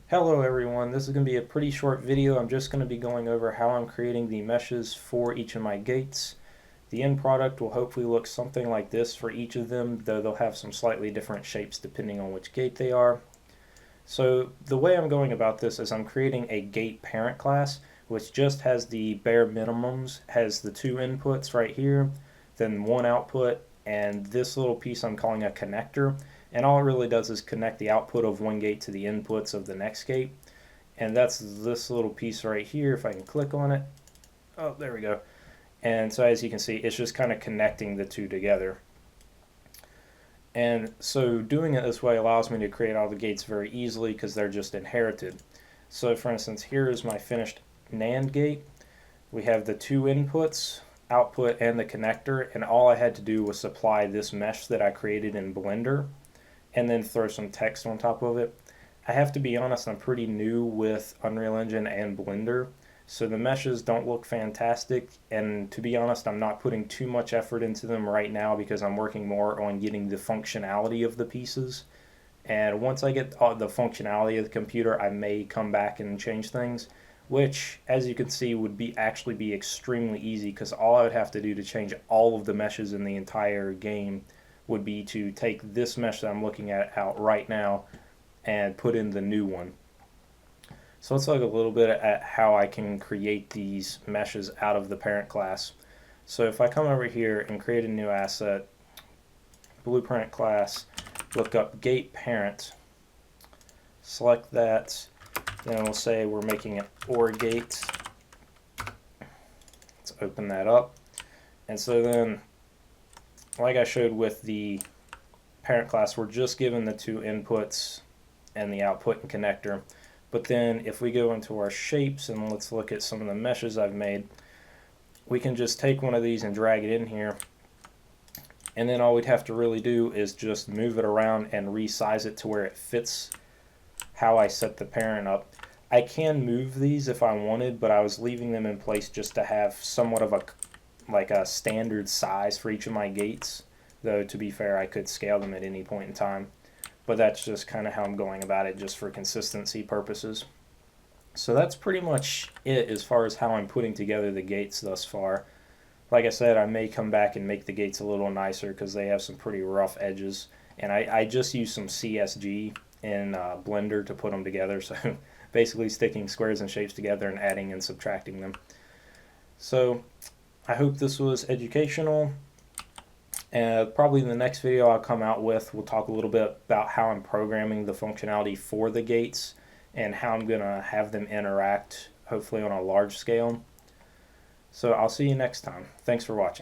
Hello everyone, this is going to be a pretty short video. I'm just going to be going over how I'm creating the meshes for each of my gates. The end product will hopefully look something like this for each of them, though they'll have some slightly different shapes depending on which gate they are. So the way I'm going about this is I'm creating a gate parent class, which just has the bare minimums, has the two inputs right here, then one output, and this little piece I'm calling a connector. And all it really does is connect the output of one gate to the inputs of the next gate. And that's this little piece right here. If I can click on it, oh, there we go. And so as you can see, it's just kind of connecting the two together. And so doing it this way allows me to create all the gates very easily because they're just inherited. So for instance, here is my finished NAND gate. We have the two inputs, output, and the connector, and all I had to do was supply this mesh that I created in Blender and then throw some text on top of it. I have to be honest, I'm pretty new with Unreal Engine and Blender, so the meshes don't look fantastic, and to be honest, I'm not putting too much effort into them right now because I'm working more on getting the functionality of the pieces. And once I get the functionality of the computer, I may come back and change things, which, as you can see, would actually be extremely easy because all I would have to do to change all of the meshes in the entire game would be to take this mesh that I'm looking at out right now and put in the new one. So let's look a little bit at how I can create these meshes out of the parent class. So if I come over here and create a new asset, blueprint class, look up gate parent, select that, then we'll say we're making an OR gate. Let's open that up. And so then, like I showed with the parent class, we're just given the two inputs and the output and connector. But then if we go into our shapes and let's look at some of the meshes I've made, we can just take one of these and drag it in here. And then all we'd have to really do is just move it around and resize it to where it fits how I set the parent up. I can move these if I wanted, but I was leaving them in place just to have somewhat of a standard size for each of my gates, though to be fair I could scale them at any point in time, but that's just kind of how I'm going about it just for consistency purposes. So that's pretty much it as far as how I'm putting together the gates thus far. Like I said, I may come back and make the gates a little nicer because they have some pretty rough edges, and I just use some CSG in Blender to put them together, so basically sticking squares and shapes together and adding and subtracting them. So I hope this was educational, and probably in the next video I'll come out with, we'll talk a little bit about how I'm programming the functionality for the gates and how I'm going to have them interact, hopefully on a large scale. So I'll see you next time. Thanks for watching.